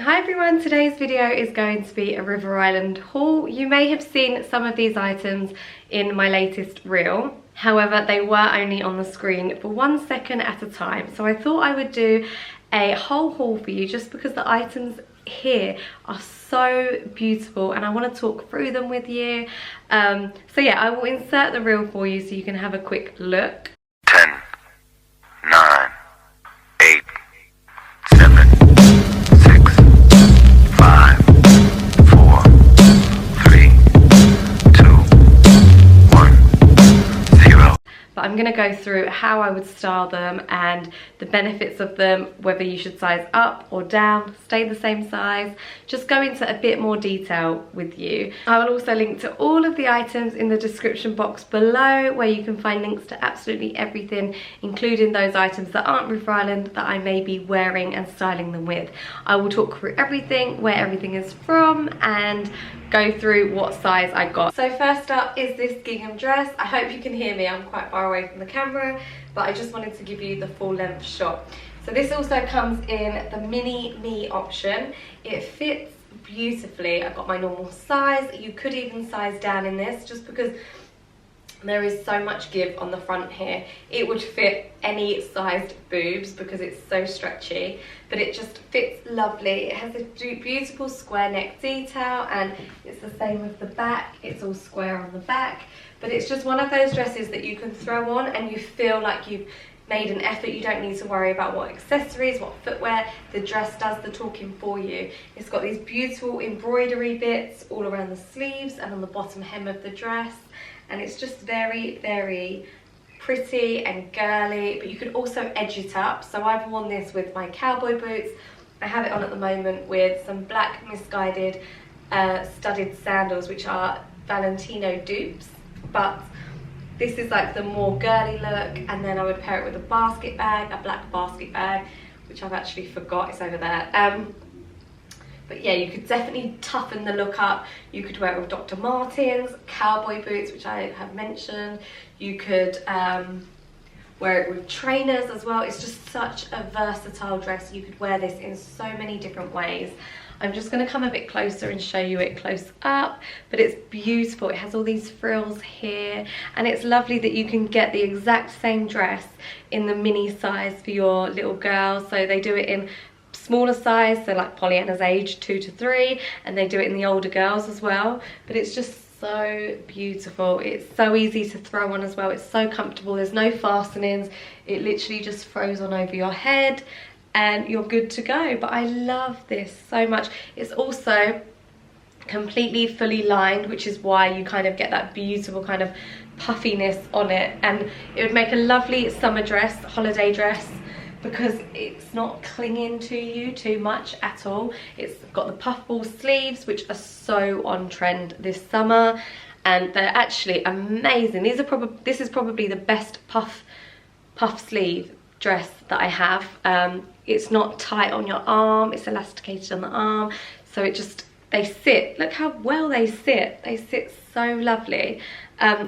Hi everyone, today's video is going to be a River Island haul. You may have seen some of these items in my latest reel. However, they were only on the screen for 1 second at a time. So I thought I would do a whole haul for you just because the items here are so beautiful and I want to talk through them with you. So yeah, I will insert the reel for you so you can have a quick look. 10, 9, 8, 7, 6, 5, 4, 3, 2, 1, 0. But I'm going to go through how I would style them and the benefits of them, whether you should size up or down, stay the same size, just go into a bit more detail with you. I will also link to all of the items in the description box below where you can find links to absolutely everything, including those items that aren't River Island that I may be wearing and styling them with. I will talk through everything, where everything is from, and go through what size I got. So first up is this gingham dress. I hope you can hear me, I'm quite far away from the camera, but I just wanted to give you the full length shot. So this also comes in the mini me option. It fits beautifully. I've got my normal size. You could even size down in this just because there is so much give on the front here. It would fit any sized boobs because it's so stretchy, but it just fits lovely. It has a beautiful square neck detail and it's the same with the back. It's all square on the back, but it's just one of those dresses that you can throw on and you feel like you've made an effort. You don't need to worry about what accessories, what footwear. The dress does the talking for you. It's got these beautiful embroidery bits all around the sleeves and on the bottom hem of the dress, and it's just very, very pretty and girly, but you can also edge it up. So I've worn this with my cowboy boots. I have it on at the moment with some black Missguided studded sandals, which are Valentino dupes, but this is like the more girly look. And then I would pair it with a basket bag, a black basket bag, which I've actually forgot, it's over there. But yeah, you could definitely toughen the look up. You could wear it with Dr. Martens, cowboy boots, which I have mentioned. You could wear it with trainers as well. It's just such a versatile dress. You could wear this in so many different ways. I'm just going to come a bit closer and show you it close up, but it's beautiful. It has all these frills here, and it's lovely that you can get the exact same dress in the mini size for your little girl. So they do it in smaller size, so like Pollyanna's age 2 to 3, and they do it in the older girls as well. But it's just so beautiful. It's so easy to throw on as well. It's so comfortable. There's no fastenings. It literally just throws on over your head and you're good to go. But I love this so much. It's also completely fully lined, which is why you kind of get that beautiful kind of puffiness on it, and it would make a lovely summer dress, holiday dress, because it's not clinging to you too much at all. It's got the puffball sleeves, which are so on trend this summer, and they're actually amazing. This is probably the best puff sleeve dress that I have. It's not tight on your arm, it's elasticated on the arm, so they sit, look how well they sit so lovely.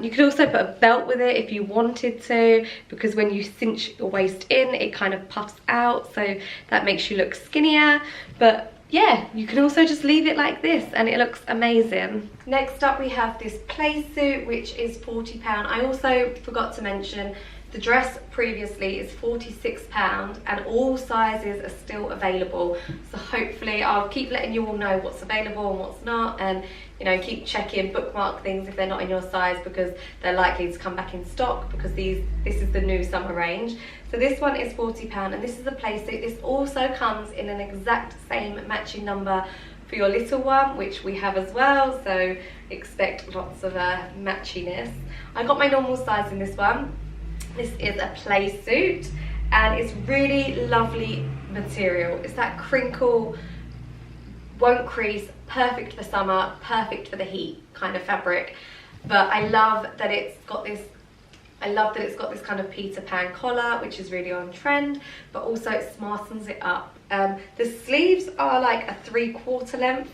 You could also put a belt with it if you wanted to, because when you cinch your waist in, it kind of puffs out, so that makes you look skinnier. But yeah, you can also just leave it like this and it looks amazing. Next up we have this playsuit, which is £40. I also forgot to mention the dress previously is £46 and all sizes are still available. So hopefully I'll keep letting you all know what's available and what's not, and you know, keep checking, bookmark things if they're not in your size, because they're likely to come back in stock, because this is the new summer range. So this one is £40 and this is a playsuit. This also comes in an exact same matching number for your little one, which we have as well, so expect lots of matchiness. I got my normal size in this one. This is a playsuit and it's really lovely material. It's that crinkle, won't crease, perfect for summer, perfect for the heat kind of fabric. But I love that it's got this kind of Peter Pan collar, which is really on trend, but also it smartens it up. The sleeves are like a 3/4 length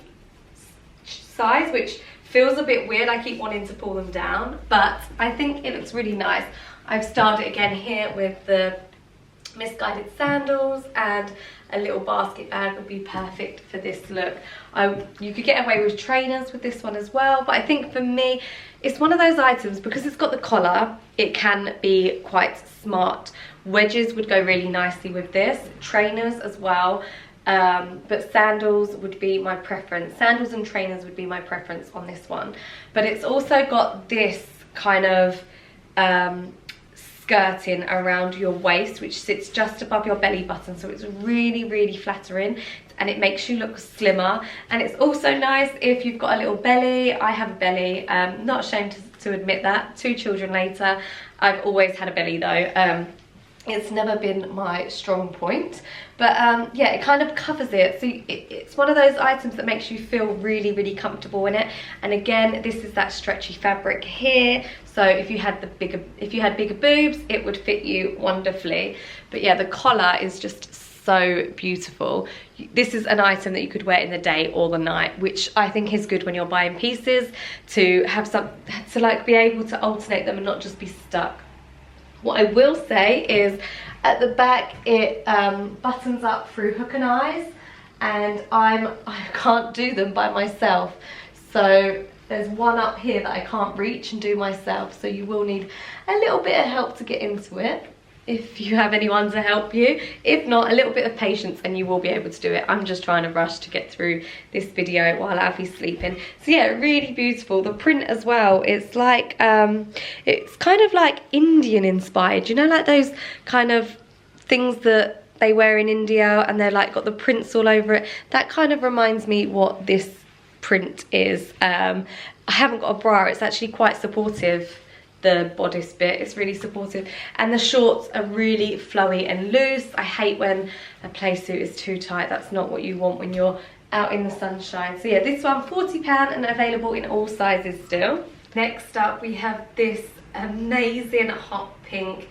size, which feels a bit weird. I keep wanting to pull them down, but I think it looks really nice. I've styled it again here with the Missguided sandals, and a little basket bag would be perfect for this look. You could get away with trainers with this one as well, but I think for me, it's one of those items, because it's got the collar, it can be quite smart. Wedges would go really nicely with this, trainers as well, but sandals would be my preference. Sandals and trainers would be my preference on this one. But it's also got this kind of skirting around your waist, which sits just above your belly button, so it's really flattering and it makes you look slimmer. And it's also nice if you've got a little belly. I have a belly, not ashamed to admit that. 2 children later, I've always had a belly though. It's never been my strong point, but yeah, it kind of covers it, so it's one of those items that makes you feel really comfortable in it. And again, this is that stretchy fabric here, so if you had bigger boobs, it would fit you wonderfully. But yeah, the collar is just so beautiful. This is an item that you could wear in the day or the night, which I think is good when you're buying pieces, to have some, to like be able to alternate them and not just be stuck. What I will say is at the back it buttons up through hook and eyes, and I can't do them by myself, so there's one up here that I can't reach and do myself, so you will need a little bit of help to get into it if you have anyone to help you. If not, a little bit of patience and you will be able to do it. I'm just trying to rush to get through this video while Alfie's sleeping. So yeah, really beautiful. The print as well, it's like it's kind of like Indian inspired, you know, like those kind of things that they wear in India and they're like got the prints all over it. That kind of reminds me what this print is. I haven't got a bra, it's actually quite supportive. The bodice bit, it's really supportive, and the shorts are really flowy and loose. I hate when a playsuit is too tight. That's not what you want when you're out in the sunshine. So yeah, this one £40 and available in all sizes still. Next up we have this amazing hot pink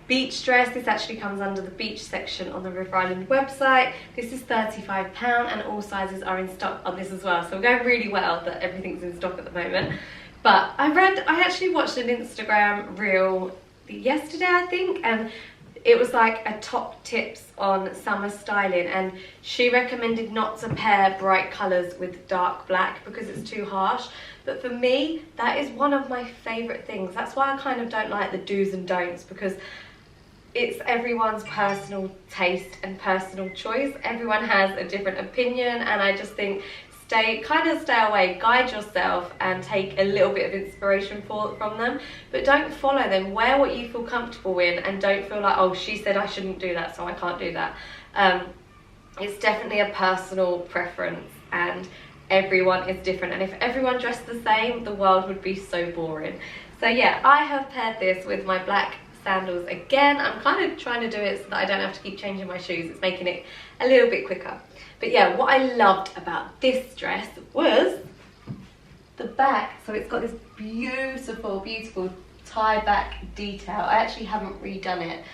beach dress. This actually comes under the beach section on the River Island website. This is £35 and all sizes are in stock on this as well, so we're going really well that everything's in stock at the moment. But I actually watched an Instagram reel yesterday, I think, and it was like a top tips on summer styling, and she recommended not to pair bright colours with dark black because it's too harsh. But for me, that is one of my favourite things. That's why I kind of don't like the do's and don'ts, because it's everyone's personal taste and personal choice. Everyone has a different opinion, and I just think stay away, guide yourself and take a little bit of inspiration from them, but don't follow them. Wear what you feel comfortable in and don't feel like, oh, she said I shouldn't do that, so I can't do that. It's definitely a personal preference and everyone is different, and if everyone dressed the same, the world would be so boring. So yeah, I have paired this with my black sandals again. I'm kind of trying to do it so that I don't have to keep changing my shoes. It's making it a little bit quicker. But yeah, what I loved about this dress was the back. So it's got this beautiful tie back detail. I actually haven't redone it.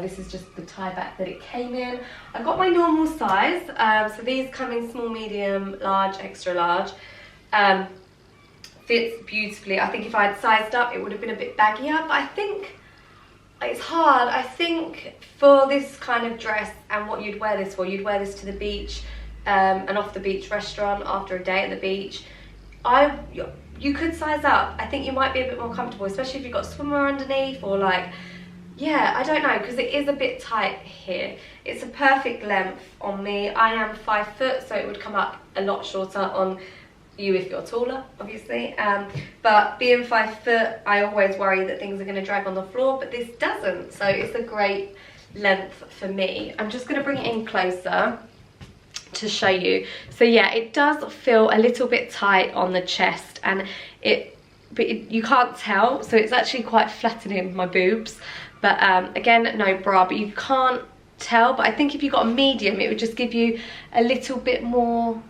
This is just the tie back that it came in. I got my normal size. So these come in small, medium, large, extra large. Fits beautifully. I think if I had sized up, it would have been a bit baggier, but I think it's hard. I think for this kind of dress and what you'd wear this for, you'd wear this to the beach, an off the beach restaurant after a day at the beach. You could size up. I think you might be a bit more comfortable, especially if you've got swimwear underneath, or like, yeah, I don't know, because it is a bit tight here. It's a perfect length on me. I am 5 foot, so it would come up a lot shorter on you if you're taller, obviously, but being 5 foot, I always worry that things are going to drag on the floor, but this doesn't, so it's a great length for me. I'm just going to bring it in closer to show you. So yeah, it does feel a little bit tight on the chest, and you can't tell, so it's actually quite flattening my boobs, but again, no bra, but you can't tell. But I think if you got a medium, it would just give you a little bit more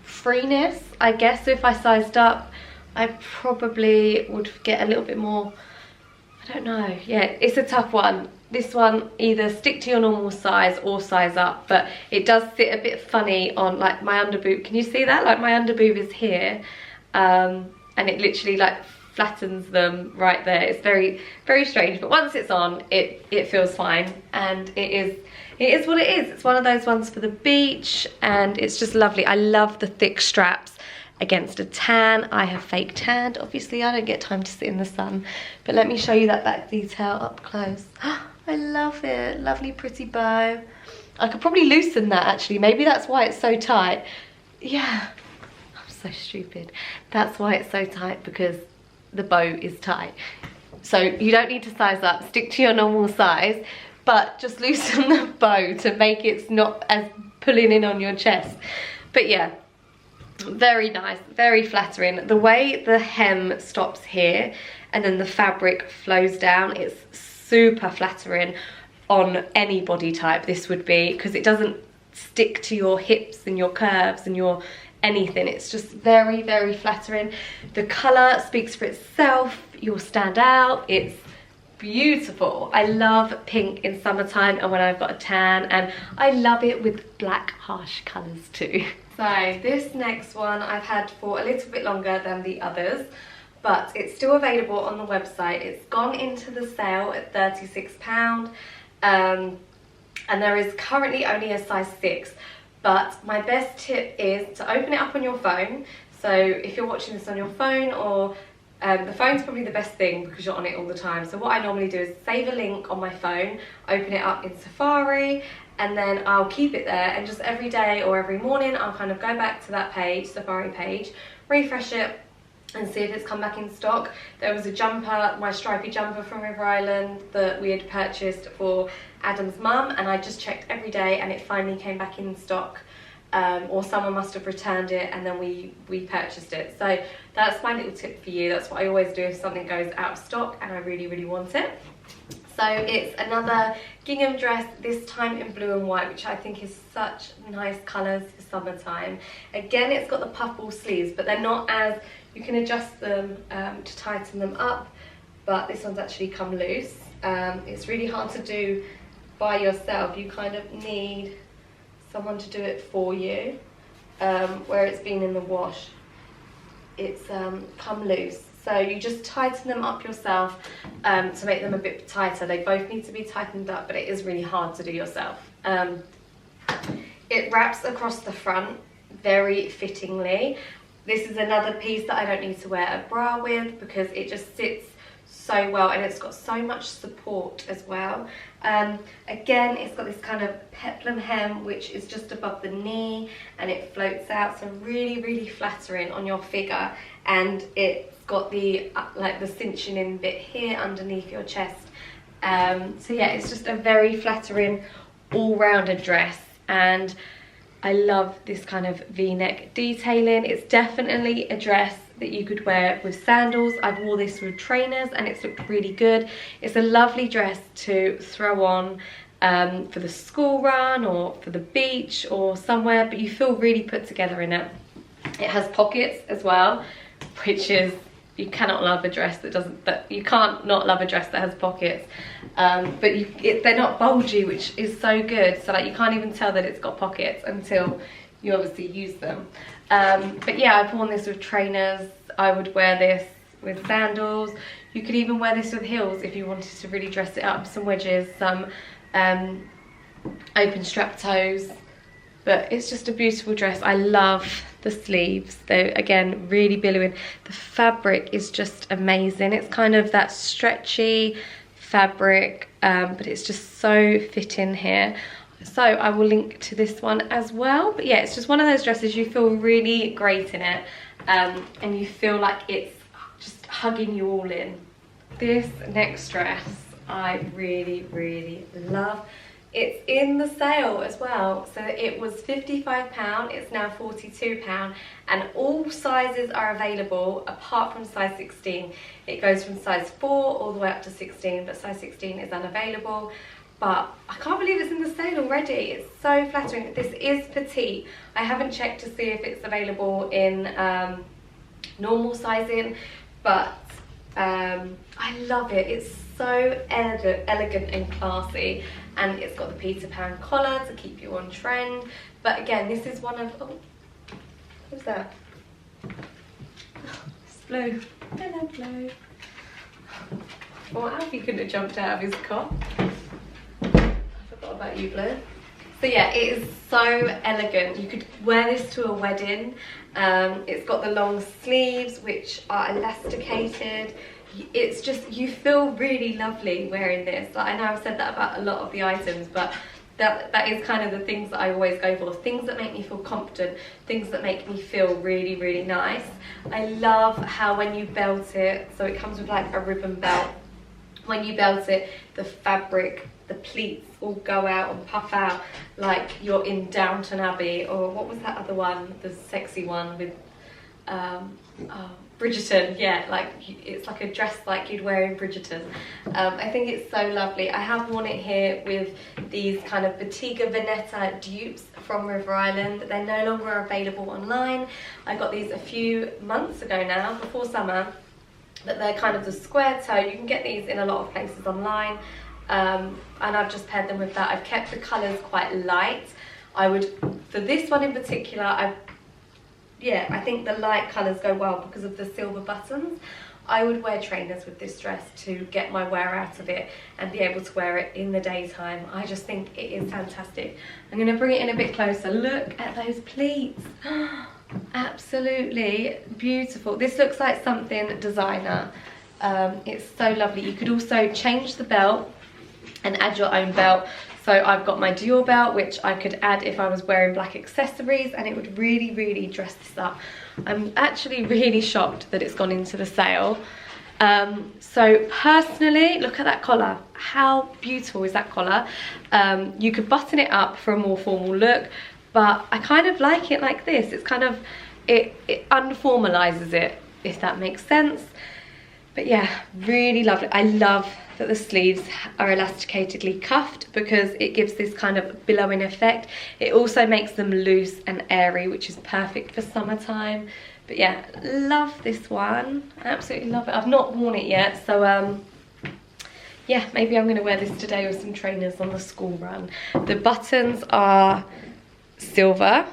freeness, I guess. So if I sized up, I probably would get a little bit more, I don't know. Yeah, it's a tough one. This one, either stick to your normal size or size up, but it does sit a bit funny on like my underboob. Can you see that? Like my underboob is here, and it literally like flattens them right there. It's very, very strange, but once it's on, it feels fine, and it is what it is. It's one of those ones for the beach, and it's just lovely. I love the thick straps against a tan. I have fake tanned, obviously. I don't get time to sit in the sun, but let me show you that back detail up close. I love it. Lovely pretty bow. I could probably loosen that, actually. Maybe that's why it's so tight. Yeah, I'm so stupid. That's why it's so tight, because the bow is tight. So you don't need to size up, stick to your normal size, but just loosen the bow to make it not as pulling in on your chest. But yeah, very nice, very flattering. The way the hem stops here and then the fabric flows down, it's super flattering on any body type. This would be, because it doesn't stick to your hips and your curves and your anything. It's just very, very flattering. The colour speaks for itself. You'll stand out. It's beautiful. I love pink in summertime and when I've got a tan, and I love it with black harsh colours too. So this next one I've had for a little bit longer than the others, but it's still available on the website. It's gone into the sale at £36, and there is currently only a size 6. But my best tip is to open it up on your phone. So if you're watching this on your phone, or the phone's probably the best thing because you're on it all the time. So what I normally do is save a link on my phone, open it up in Safari, and then I'll keep it there, and just every day or every morning I'll kind of go back to that page, Safari page, refresh it and see if it's come back in stock. There was a jumper, my stripy jumper from River Island, that we had purchased for Adam's mum, and I just checked every day and it finally came back in stock, or someone must have returned it and then we purchased it. So that's my little tip for you. That's what I always do if something goes out of stock and I really, really want it. So it's another gingham dress, this time in blue and white, which I think is such nice colours for summertime. Again, it's got the puffball sleeves, but they're not as, you can adjust them to tighten them up, but this one's actually come loose. It's really hard to do by yourself. You kind of need someone to do it for you. Where it's been in the wash, it's come loose. So you just tighten them up yourself to make them a bit tighter. They both need to be tightened up, but it is really hard to do yourself. It wraps across the front very fittingly. This is another piece that I don't need to wear a bra with because it just sits so well, and it's got so much support as well. Again, it's got this kind of peplum hem which is just above the knee and it floats out, so really, really flattering on your figure. And it's got the like the cinching in bit here underneath your chest. So yeah, it's just a very flattering all-rounder dress, and I love this kind of V-neck detailing. It's definitely a dress that you could wear with sandals. I've wore this with trainers and it's looked really good. It's a lovely dress to throw on for the school run or for the beach or somewhere, but you feel really put together in it. It has pockets as well, which is, you cannot love a dress that doesn't, you can't not love a dress that has pockets. But they're not bulgy, which is so good. So like you can't even tell that it's got pockets until you obviously use them. But yeah, I've worn this with trainers. I would wear this with sandals. You could even wear this with heels if you wanted to really dress it up. Some wedges, some open strap toes. But it's just a beautiful dress. I love the sleeves. They're, again, really billowing. The fabric is just amazing. It's kind of that stretchy fabric, but it's just so fitting here. So I will link to this one as well. But yeah, it's just one of those dresses you feel really great in it, and you feel like it's just hugging you all in. This next dress I really, really love. It's in the sale as well. So it was £55, it's now £42, and all sizes are available apart from size 16. It goes from size 4 all the way up to 16, but size 16 is unavailable. But I can't believe it's in the sale already. It's so flattering. This is petite. I haven't checked to see if it's available in normal sizing, but I love it. It's so elegant and classy, and it's got the Peter Pan collar to keep you on trend. But again, this is one of, oh, what's that? Blue. Hello, Blue. Well, Alfie couldn't have jumped out of his cot. I forgot about you, Blue. So yeah, it is so elegant. You could wear this to a wedding. It's got the long sleeves, which are elasticated. It's just, you feel really lovely wearing this. Like, I know I've said that about a lot of the items, but that is kind of the things that I always go for. Things that make me feel confident, things that make me feel really, really nice. I love how when you belt it, so it comes with like a ribbon belt. When you belt it, the fabric, the pleats all go out and puff out like you're in Downton Abbey, or what was that other one, the sexy one with Bridgerton. Yeah, like it's like a dress like you'd wear in Bridgerton. I think it's so lovely. I have worn it here with these kind of Bottega Veneta dupes from River Island. They're no longer available online. I got these a few months ago now, before summer, but they're kind of the square toe. You can get these in a lot of places online, and I've just paired them with that. I've kept the colours quite light. I would, for this one in particular, I think the light colours go well because of the silver buttons. I would wear trainers with this dress to get my wear out of it and be able to wear it in the daytime. I just think it is fantastic. I'm going to bring it in a bit closer. Look at those pleats. Absolutely beautiful. This looks like something designer. It's so lovely. You could also change the belt and add your own belt. So I've got my Dior belt, which I could add if I was wearing black accessories, and it would really, really dress this up. I'm actually really shocked that it's gone into the sale. So personally, look at that collar. How beautiful is that collar? You could button it up for a more formal look, but I kind of like it like this. It's kind of, it unformalizes it, if that makes sense. But yeah, really lovely. I love that the sleeves are elasticatedly cuffed because it gives this kind of billowing effect. It also makes them loose and airy, which is perfect for summertime. But yeah, love this one. Absolutely love it. I've not worn it yet, so yeah, maybe I'm gonna wear this today with some trainers on the school run. The buttons are silver.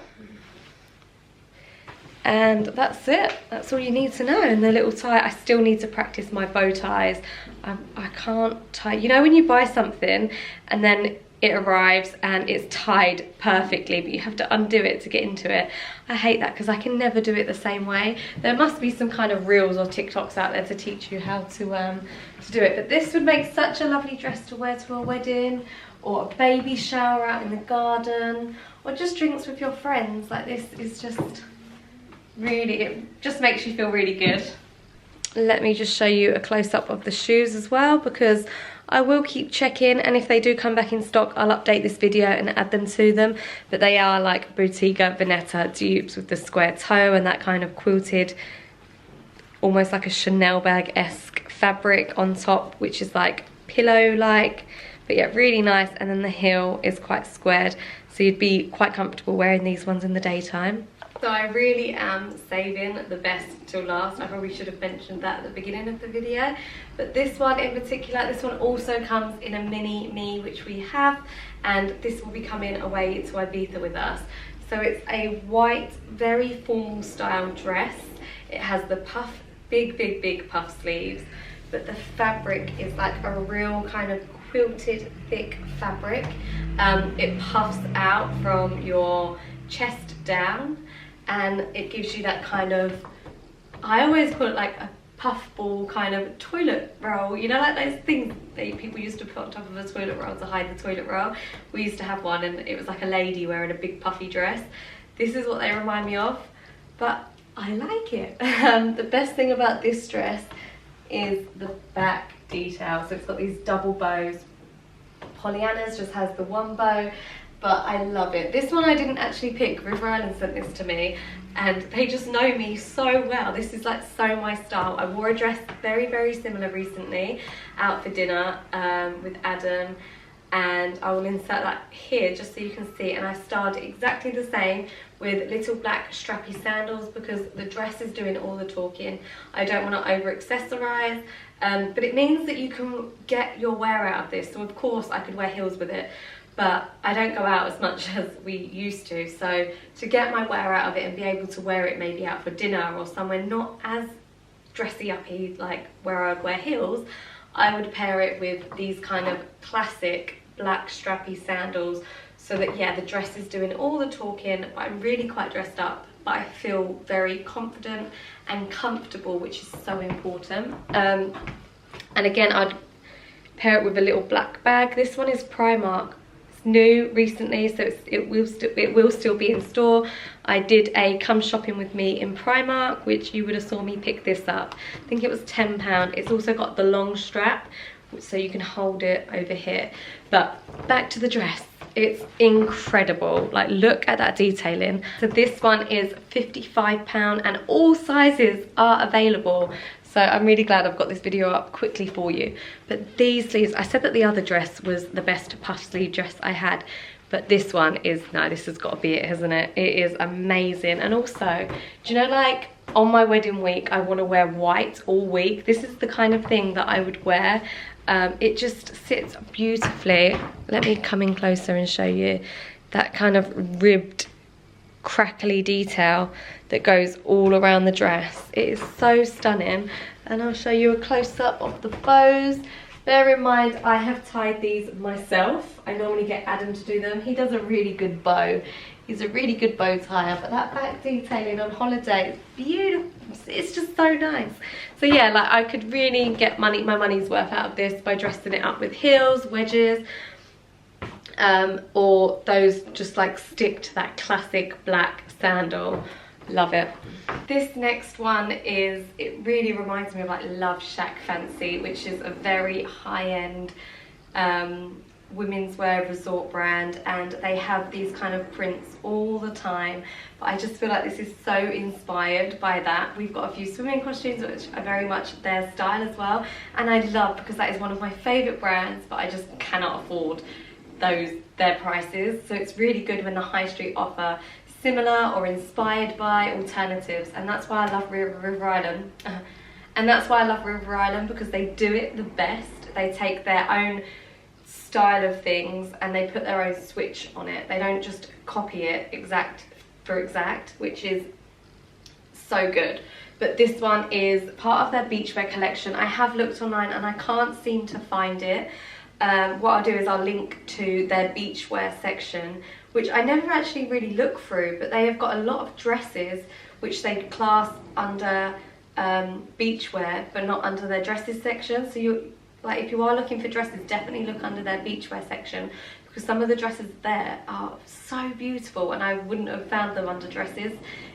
And that's it. That's all you need to know. And the little tie, I still need to practice my bow ties. I can't tie, you know when you buy something and then it arrives and it's tied perfectly, but you have to undo it to get into it. I hate that because I can never do it the same way. There must be some kind of reels or TikToks out there to teach you how to do it. But this would make such a lovely dress to wear to a wedding, or a baby shower out in the garden, or just drinks with your friends. Like, this is just really, it just makes you feel really good. Let me just show you a close-up of the shoes as well, because I will keep checking, and if they do come back in stock, I'll update this video and add them to them. But they are like Bottega Veneta dupes with the square toe and that kind of quilted, almost like a Chanel bag-esque fabric on top, which is like pillow-like. But yeah, really nice. And then the heel is quite squared, so you'd be quite comfortable wearing these ones in the daytime. So I really am saving the best till last. I probably should have mentioned that at the beginning of the video. But this one in particular, this one also comes in a mini me, which we have. And this will be coming away to Ibiza with us. So it's a white, very formal style dress. It has the puff, big puff sleeves. But the fabric is like a real kind of quilted, thick fabric. It puffs out from your chest down. And it gives you that kind of, I always call it like a puffball kind of toilet roll. You know, like those things that people used to put on top of a toilet roll to hide the toilet roll. We used to have one, and it was like a lady wearing a big puffy dress. This is what they remind me of, but I like it. The best thing about this dress is the back detail. So it's got these double bows. Pollyanna's just has the one bow, but I love it. This one I didn't actually pick. River Island sent this to me, and they just know me so well. This is like so my style. I wore a dress very similar recently out for dinner with Adam, and I will insert that here just so you can see. And I styled it exactly the same with little black strappy sandals because the dress is doing all the talking. I don't want to over accessorize, but it means that you can get your wear out of this. So of course I could wear heels with it, but I don't go out as much as we used to. So to get my wear out of it and be able to wear it maybe out for dinner or somewhere not as dressy uppy, like where I'd wear heels, I would pair it with these kind of classic black strappy sandals, so that yeah, the dress is doing all the talking, but I'm really quite dressed up, but I feel very confident and comfortable, which is so important. And again, I'd pair it with a little black bag. This one is Primark. It's new recently, so it will still be in store. I did a come shopping with me in Primark, which you would have saw me pick this up. I think it was £10. It's also got the long strap, so you can hold it over here. But back to the dress. It's incredible. Like, look at that detailing. So this one is £55 and all sizes are available. So I'm really glad I've got this video up quickly for you. But these sleeves, I said that the other dress was the best puff sleeve dress I had, but this one is, no, this has got to be it, hasn't it? It is amazing. And also, do you know, like on my wedding week, I want to wear white all week. This is the kind of thing that I would wear. It just sits beautifully. Let me come in closer and show you that kind of ribbed, crackly detail that goes all around the dress. It is so stunning, and I'll show you a close-up of the bows. Bear in mind, I have tied these myself. I normally get Adam to do them. He does a really good bow. He's a really good bow tire, but that back detailing on holiday is beautiful. It's just so nice. So yeah, like I could really get my money's worth out of this by dressing it up with heels, wedges, or those just like stick to that classic black sandal. Love it. This next one is, it really reminds me of like Love Shack Fancy, which is a very high-end women's wear resort brand, and they have these kind of prints all the time, but I just feel like this is so inspired by that. We've got a few swimming costumes which are very much their style as well, and I love, because that is one of my favorite brands, but I just cannot afford their prices. So it's really good when the high street offer similar or inspired by alternatives, and that's why I love River Island. And that's why I love River Island, because they do it the best. They take their own style of things and they put their own switch on it. They don't just copy it exact for exact, which is so good. But this one is part of their beachwear collection. I have looked online and I can't seem to find it. What I'll do is I'll link to their beachwear section, which I never actually really look through, but they have got a lot of dresses which they class under beachwear, but not under their dresses section. So you, like, if you are looking for dresses, definitely look under their beachwear section, because some of the dresses there are so beautiful, and I wouldn't have found them under dresses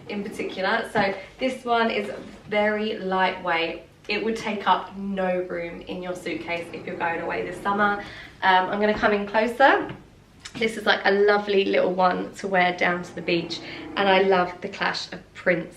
in particular. So this one is very lightweight. It would take up no room in your suitcase if you're going away this summer. I'm going to come in closer. This is like a lovely little one to wear down to the beach, and I love the clash of prints.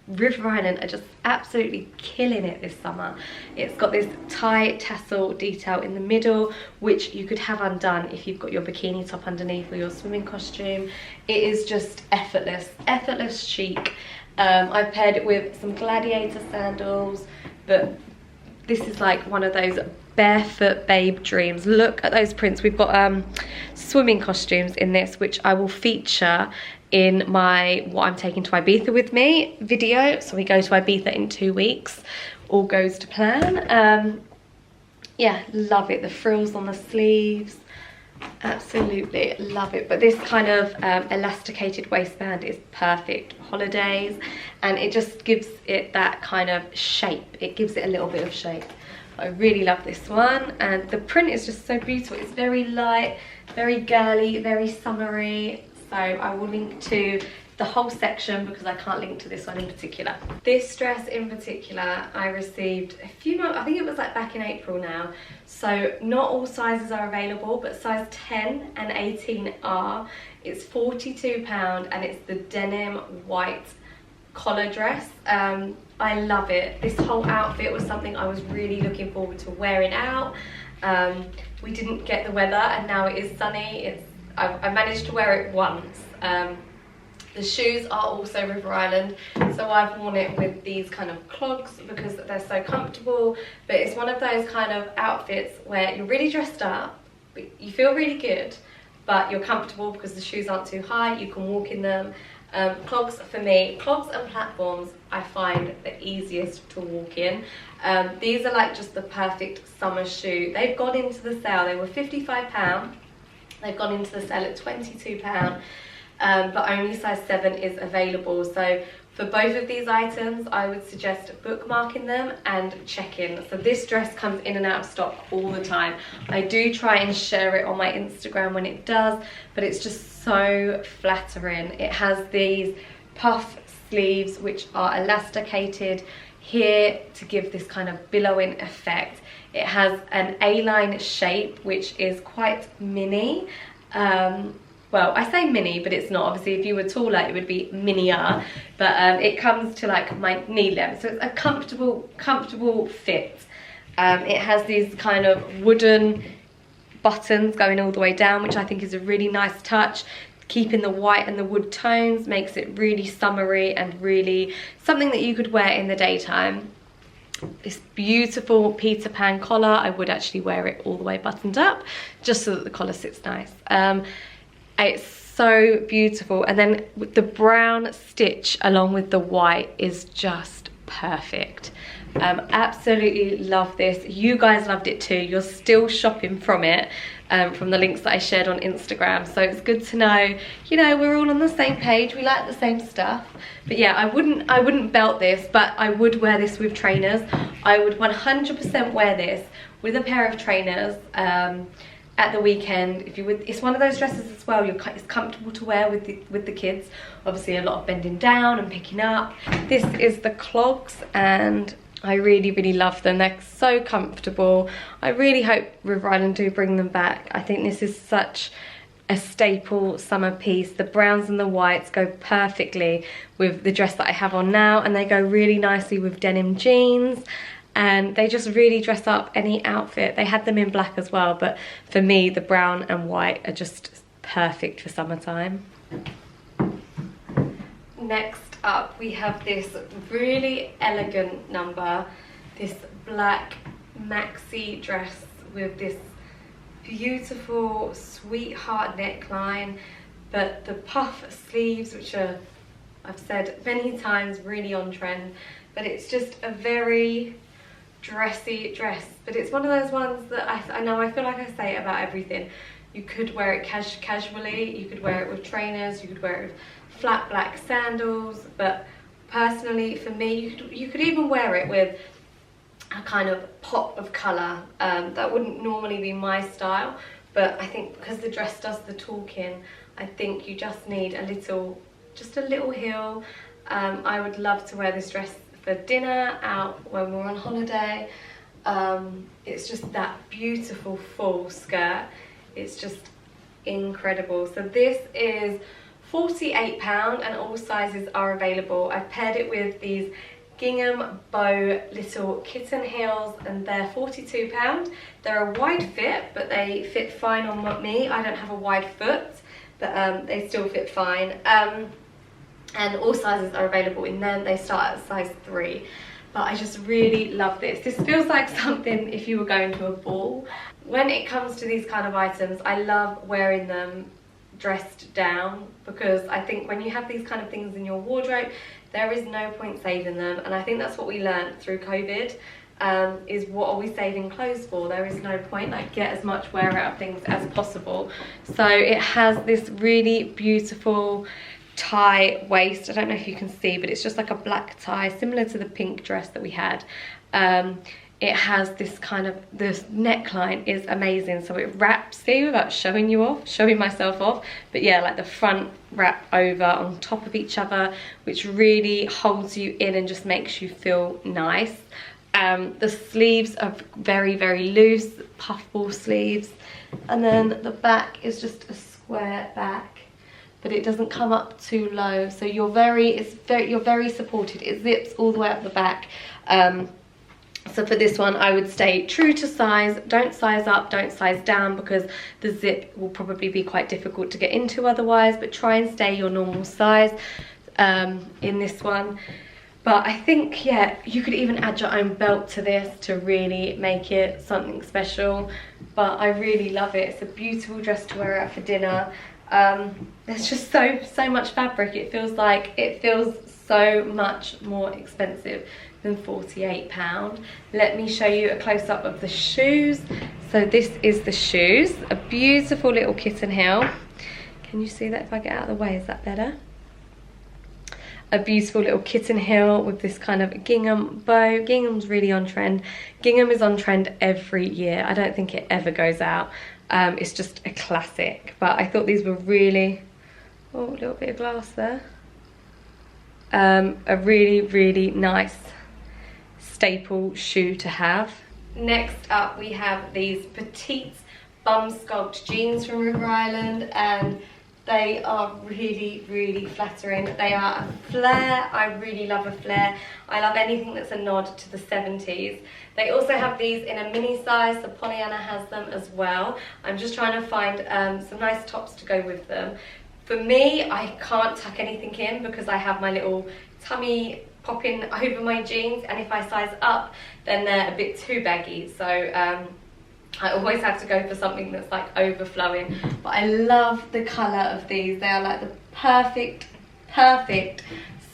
River Island are just absolutely killing it this summer. It's got this tie tassel detail in the middle, which you could have undone if you've got your bikini top underneath or your swimming costume. It is just effortless chic. I've paired it with some gladiator sandals, but this is like one of those barefoot babe dreams. Look at those prints. We've got swimming costumes in this, which I will feature in my what I'm taking to Ibiza with me video. So we go to Ibiza in 2 weeks, all goes to plan. Yeah, love it. The frills on the sleeves, absolutely love it. But this kind of elasticated waistband is perfect for holidays, and it just gives it that kind of shape. It gives it a little bit of shape. I really love this one, and the print is just so beautiful. It's very light, very girly, very summery. So I will link to the whole section because I can't link to this one in particular. This dress in particular, I received a few months, I think it was like back in April now. So not all sizes are available, but size 10 and 18 are. It's £42 and it's the denim white collar dress. I love it. This whole outfit was something I was really looking forward to wearing out. We didn't get the weather and now it is sunny. I managed to wear it once. The shoes are also River Island, so I've worn it with these kind of clogs because they're so comfortable. But it's one of those kind of outfits where you're really dressed up, you feel really good, but you're comfortable because the shoes aren't too high. You can walk in them, Clogs for me, clogs and platforms I find the easiest to walk in. These are like just the perfect summer shoe. They've gone into the sale, they were £55. They've gone into the sale at £22, but only size 7 is available. So for both of these items, I would suggest bookmarking them and checking. So this dress comes in and out of stock all the time. I do try and share it on my Instagram when it does, but it's just so flattering. It has these puff sleeves which are elasticated here to give this kind of billowing effect. It has an A-line shape which is quite mini. Well, I say mini, but it's not. Obviously, if you were taller, it would be minier. But it comes to like my knee length, so it's a comfortable fit. It has these kind of wooden buttons going all the way down, which I think is a really nice touch. Keeping the white and the wood tones makes it really summery and really something that you could wear in the daytime. This beautiful Peter Pan collar. I would actually wear it all the way buttoned up, just so that the collar sits nice. It's so beautiful, and then with the brown stitch along with the white is just perfect. Absolutely love this. You guys loved it too. You're still shopping from it, from the links that I shared on Instagram, so it's good to know, you know, we're all on the same page, we like the same stuff. But yeah, I wouldn't belt this, but I would wear this with trainers. I would 100% wear this with a pair of trainers at the weekend. If you would, it's one of those dresses as well, it's comfortable to wear with the kids. Obviously a lot of bending down and picking up. This is the Clogs, and I really love them. They're so comfortable. I really hope River Island do bring them back. I think this is such a staple summer piece. The browns and the whites go perfectly with the dress that I have on now, and they go really nicely with denim jeans, and they just really dress up any outfit. They had them in black as well, but for me the brown and white are just perfect for summertime. Next up we have this really elegant number, this black maxi dress with this beautiful sweetheart neckline, but the puff sleeves, which are, I've said many times, really on trend. But it's just a very dressy dress, but it's one of those ones that I know, I feel like I say it about everything. You could wear it casually, you could wear it with trainers, you could wear it with flat black sandals, but personally for me, you could even wear it with a kind of pop of colour. That wouldn't normally be my style, but I think because the dress does the talking, I think you just need just a little heel. I would love to wear this dress for dinner, out when we're on holiday. It's just that beautiful full skirt. It's just incredible. So this is £48 and all sizes are available. I've paired it with these Gingham bow little kitten heels, and they're £42. They're a wide fit, but they fit fine on me. I don't have a wide foot, but they still fit fine. And all sizes are available in them. They start at size 3. But I just really love this. This feels like something if you were going to a ball. When it comes to these kind of items, I love wearing them dressed down, because I think when you have these kind of things in your wardrobe, there is no point saving them. And I think that's what we learned through COVID, is what are we saving clothes for? There is no point. Like, get as much wear out of things as possible. So it has this really beautiful tie waist. I don't know if you can see, but it's just like a black tie, similar to the pink dress that we had. It has this kind of, this neckline is amazing, so it wraps, see, without showing myself off, but yeah, like the front wrap over on top of each other, which really holds you in and just makes you feel nice. The sleeves are very loose, puffball sleeves, and then the back is just a square back, but it doesn't come up too low, so you're very supported. It zips all the way up the back. So for this one, I would stay true to size. Don't size up, don't size down, because the zip will probably be quite difficult to get into otherwise, but try and stay your normal size in this one. But I think, yeah, you could even add your own belt to this to really make it something special. But I really love it. It's a beautiful dress to wear out for dinner. There's just so much fabric. It feels so much more expensive than £48. Let me show you a close-up of the shoes. So this is the shoes, a beautiful little kitten heel. Can you see that if I get out of the way? Is that better? A beautiful little kitten heel with this kind of gingham bow. Gingham's really on trend. Gingham is on trend every year. I don't think it ever goes out. It's just a classic. But I thought these were really... Oh, a little bit of glass there. A really nice staple shoe to have. Next up we have these Petite bum sculpt jeans from River Island, and they are really flattering. They are a flare. I really love a flare. I love anything that's a nod to the 70s. They also have these in a mini size, so Pollyanna has them as well. I'm just trying to find some nice tops to go with them. For me, I can't tuck anything in because I have my little tummy popping over my jeans, and if I size up, then they're a bit too baggy. So I always have to go for something that's like overflowing. But I love the colour of these. They are like the perfect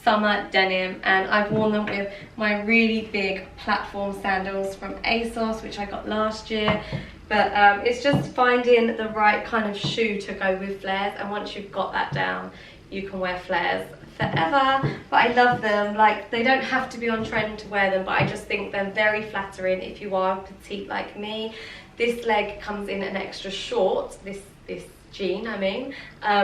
summer denim, and I've worn them with my really big platform sandals from ASOS, which I got last year. But it's just finding the right kind of shoe to go with flares, and once you've got that down, you can wear flares forever. But I love them. Like, they don't have to be on trend to wear them, but I just think they're very flattering if you are petite like me. This leg comes in an extra short, this jean I mean,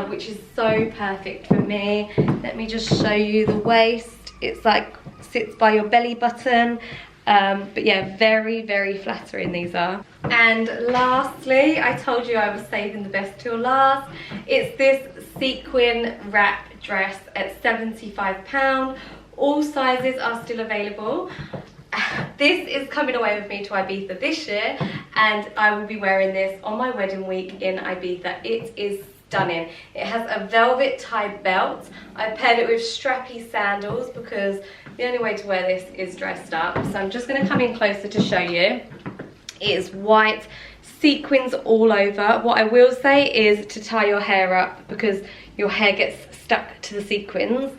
which is so perfect for me. Let me just show you the waist. It's like sits by your belly button. But yeah, very flattering these are. And lastly, I told you I was saving the best till last. It's this sequin wrap dress at £75. All sizes are still available. This is coming away with me to Ibiza this year, and I will be wearing this on my wedding week in Ibiza. It is stunning. It has a velvet tie belt. I paired it with strappy sandals because the only way to wear this is dressed up. So I'm just going to come in closer to show you. It is white, sequins all over. What I will say is to tie your hair up because your hair gets stuck to the sequins.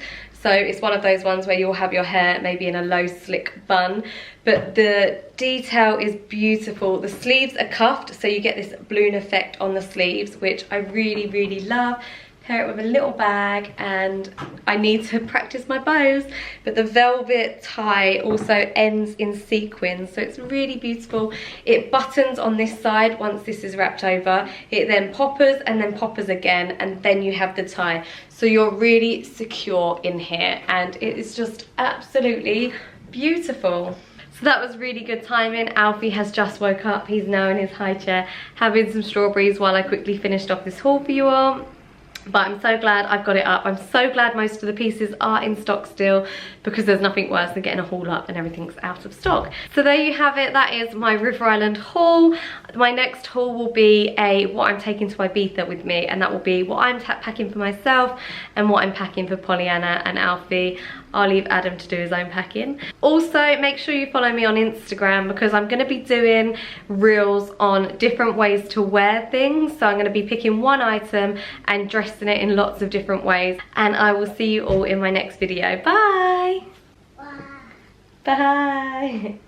So it's one of those ones where you'll have your hair maybe in a low slick bun, but the detail is beautiful. The sleeves are cuffed, so you get this balloon effect on the sleeves, which I really love. Pair it with a little bag, and I need to practice my bows, but the velvet tie also ends in sequins, so it's really beautiful. It buttons on this side once this is wrapped over. It then poppers and then poppers again, and then you have the tie. So you're really secure in here, and it is just absolutely beautiful. So that was really good timing. Alfie has just woke up. He's now in his high chair having some strawberries while I quickly finished off this haul for you all. But I'm so glad I've got it up. I'm so glad most of the pieces are in stock still, because there's nothing worse than getting a haul up and everything's out of stock. So there you have it. That is my River Island haul. My next haul will be what I'm taking to Ibiza with me, and that will be what I'm packing for myself and what I'm packing for Pollyanna and Alfie. I'll leave Adam to do his own packing. Also, make sure you follow me on Instagram because I'm going to be doing reels on different ways to wear things. So I'm going to be picking one item and dressing it in lots of different ways. And I will see you all in my next video. Bye! Bye! Bye!